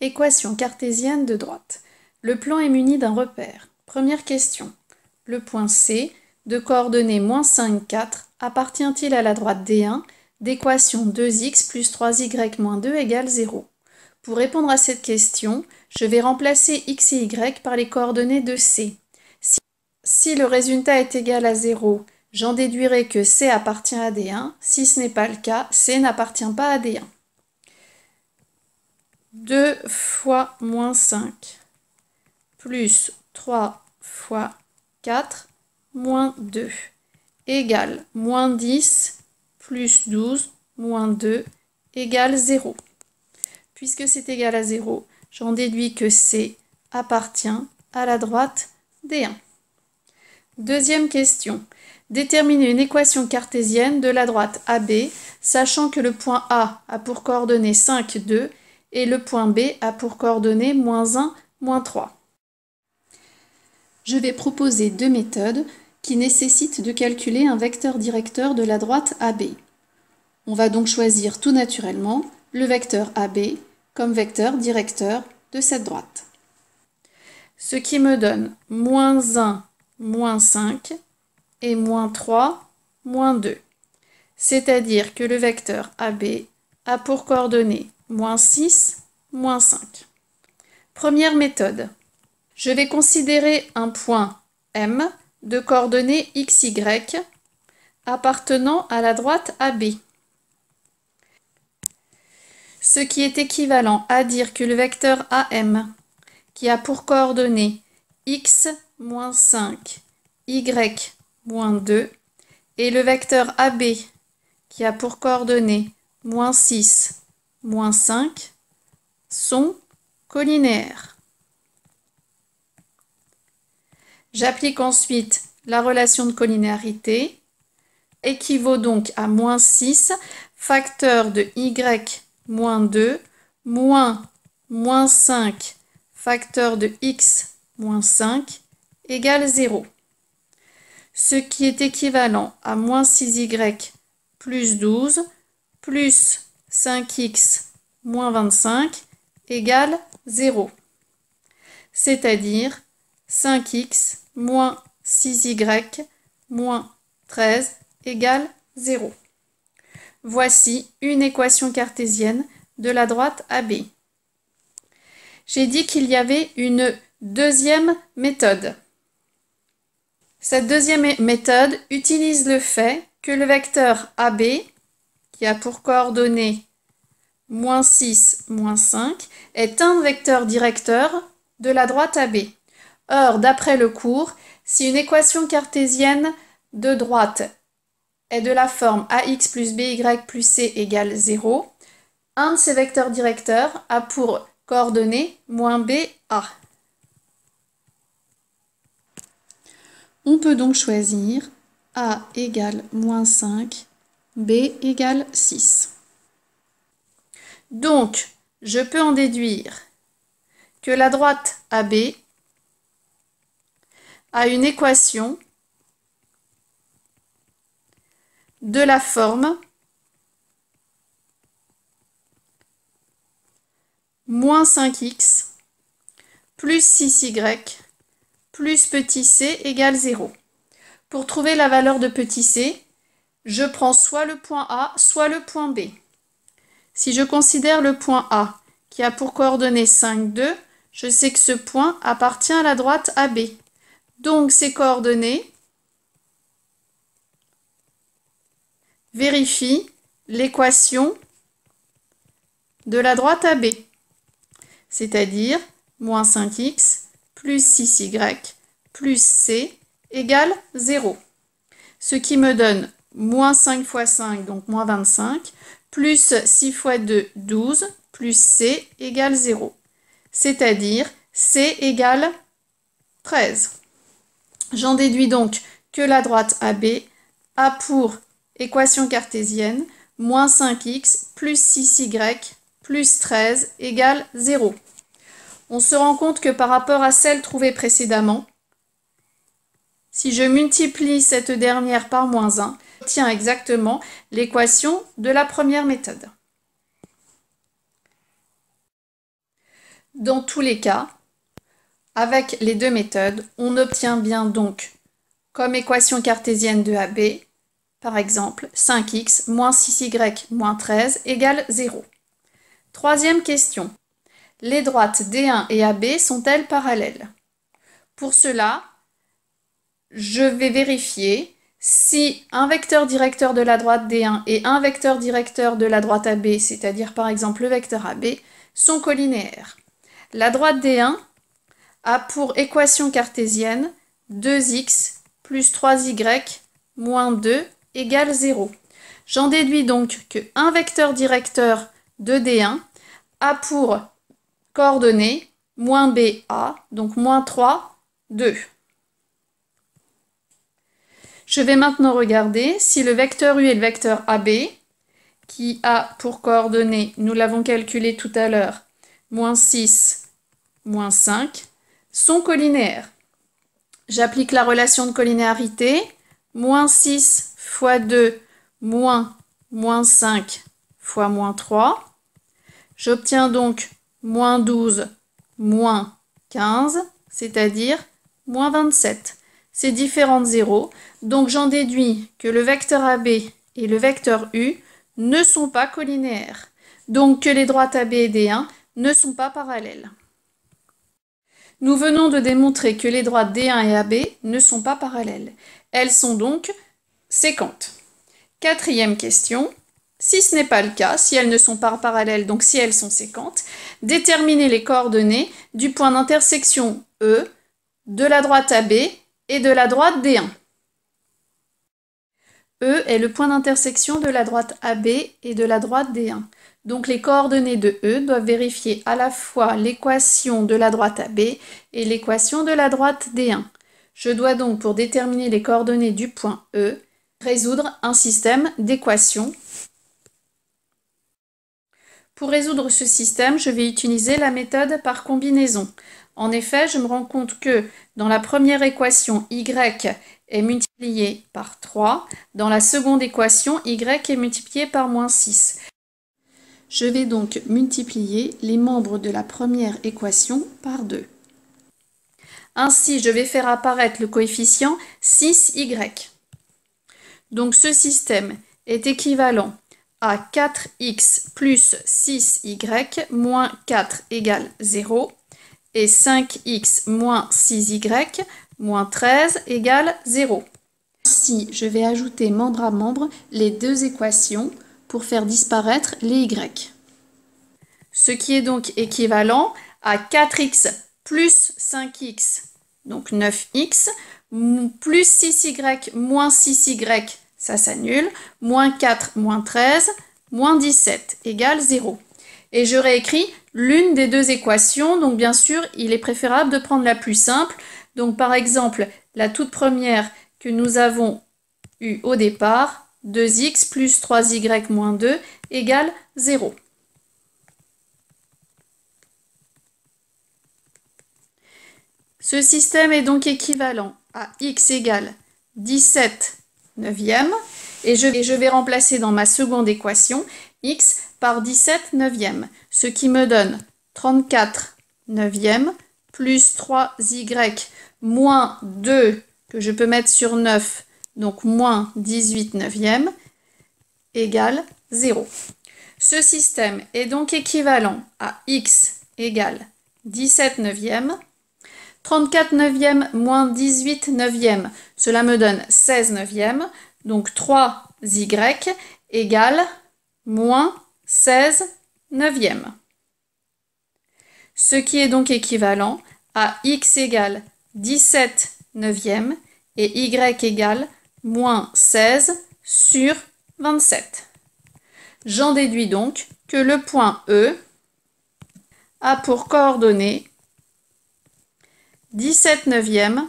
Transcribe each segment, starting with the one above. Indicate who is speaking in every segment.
Speaker 1: Équation cartésienne de droite. Le plan est muni d'un repère. Première question. Le point C, de coordonnées -5, 4, appartient-il à la droite D1 d'équation 2x plus 3y moins 2 égale 0? Pour répondre à cette question, je vais remplacer x et y par les coordonnées de C. Si le résultat est égal à 0, j'en déduirai que C appartient à D1. Si ce n'est pas le cas, C n'appartient pas à D1. 2 fois -5 plus 3 fois 4 moins 2 égale -10 plus 12 moins 2 égale 0. Puisque c'est égal à 0, j'en déduis que C appartient à la droite D1. Deuxième question. Déterminer une équation cartésienne de la droite AB, sachant que le point A a pour coordonnées 5, 2 et le point B a pour coordonnées -1, -3. Je vais proposer deux méthodes qui nécessitent de calculer un vecteur directeur de la droite AB. On va donc choisir tout naturellement le vecteur AB comme vecteur directeur de cette droite. Ce qui me donne -1, -5 et -3, -2. C'est-à-dire que le vecteur AB a pour coordonnées -6, -5. Première méthode. Je vais considérer un point M de coordonnées xy appartenant à la droite AB. Ce qui est équivalent à dire que le vecteur AM, qui a pour coordonnées x, -5, y, -2, et le vecteur AB, qui a pour coordonnées -6, -5, sont collinéaires. J'applique ensuite la relation de collinéarité, équivaut donc à -6, facteur de y, -2, moins -5, facteur de x, -5, égale 0. Ce qui est équivalent à -6y plus 12 plus 5x moins 25 égale 0. C'est-à-dire 5x moins 6y moins 13 égale 0. Voici une équation cartésienne de la droite AB. J'ai dit qu'il y avait une deuxième méthode. Cette deuxième méthode utilise le fait que le vecteur AB, qui a pour coordonnées -6, -5, est un vecteur directeur de la droite AB. Or, d'après le cours, si une équation cartésienne de droite est de la forme ax plus by plus c égale 0, un de ces vecteurs directeurs a pour coordonnées -ba. On peut donc choisir a égale -5, b égale 6. Donc, je peux en déduire que la droite AB a une équation de la forme -5x plus 6y plus petit c égale 0. Pour trouver la valeur de petit c, je prends soit le point A, soit le point B. Si je considère le point A, qui a pour coordonnées 5, 2, je sais que ce point appartient à la droite AB. Donc, ces coordonnées vérifient l'équation de la droite AB, c'est-à-dire -5x plus 6y plus c égale 0. Ce qui me donne -5 fois 5, donc -25, plus 6 fois 2, 12, plus c égale 0. C'est-à-dire c égale 13. J'en déduis donc que la droite AB a pour équation cartésienne -5x plus 6y plus 13 égale 0. On se rend compte que par rapport à celle trouvée précédemment, si je multiplie cette dernière par -1, j'obtiens exactement l'équation de la première méthode. Dans tous les cas, avec les deux méthodes, on obtient bien donc, comme équation cartésienne de AB, par exemple, 5x moins 6y moins 13 égale 0. Troisième question. Les droites D1 et AB sont-elles parallèles? Pour cela, je vais vérifier si un vecteur directeur de la droite D1 et un vecteur directeur de la droite AB, c'est-à-dire par exemple le vecteur AB, sont colinéaires. La droite D1 a pour équation cartésienne 2x plus 3y moins 2 égale 0. J'en déduis donc qu'un vecteur directeur de D1 a pour coordonnées moins BA, donc moins 3, 2. Je vais maintenant regarder si le vecteur U et le vecteur AB, qui a pour coordonnées, nous l'avons calculé tout à l'heure, moins 6, moins 5, sont colinéaires. J'applique la relation de collinéarité, moins 6 fois 2, moins 5 fois moins 3. J'obtiens donc moins 12, moins 15, c'est-à-dire moins 27. Ces différents zéros, donc j'en déduis que le vecteur AB et le vecteur U ne sont pas colinéaires, donc que les droites AB et D1 ne sont pas parallèles. Nous venons de démontrer que les droites D1 et AB ne sont pas parallèles. Elles sont donc séquentes. Quatrième question. Si ce n'est pas le cas, si elles ne sont pas parallèles, donc si elles sont séquentes, déterminez les coordonnées du point d'intersection E de la droite AB et de la droite D1. E est le point d'intersection de la droite AB et de la droite D1. Donc les coordonnées de E doivent vérifier à la fois l'équation de la droite AB et l'équation de la droite D1. Je dois donc, pour déterminer les coordonnées du point E, résoudre un système d'équations. Pour résoudre ce système, je vais utiliser la méthode par combinaison. En effet, je me rends compte que dans la première équation, y est multiplié par 3. Dans la seconde équation, y est multiplié par moins 6. Je vais donc multiplier les membres de la première équation par 2. Ainsi, je vais faire apparaître le coefficient 6y. Donc ce système est équivalent à 4x plus 6y moins 4 égale 0 et 5x moins 6y moins 13 égale 0. Ainsi, je vais ajouter membre à membre les deux équations pour faire disparaître les y. Ce qui est donc équivalent à 4x plus 5x, donc 9x, plus 6y moins 6y, ça s'annule, moins 4 moins 13, moins 17 égale 0. Et je réécris l'une des deux équations, donc bien sûr, il est préférable de prendre la plus simple. Donc par exemple, la toute première que nous avons eue au départ, 2x plus 3y moins 2 égale 0. Ce système est donc équivalent à x égale 17 neuvième et je vais remplacer dans ma seconde équation x par 17 neuvième, ce qui me donne 34 neuvième plus 3y moins 2 que je peux mettre sur 9, donc moins 18 neuvième égale 0. Ce système est donc équivalent à x égale 17 neuvième, 34 neuvième moins 18 neuvième, cela me donne 16 neuvième, donc 3y égale moins 16 neuvième. Ce qui est donc équivalent à x égale 17 neuvième et y égale moins 16 sur 27. J'en déduis donc que le point E a pour coordonnées 17 neuvième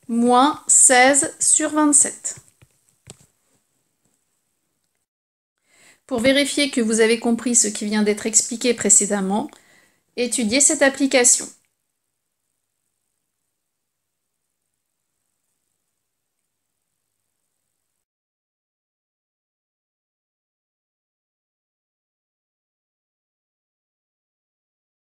Speaker 1: moins 16 sur 27. Pour vérifier que vous avez compris ce qui vient d'être expliqué précédemment, étudiez cette application.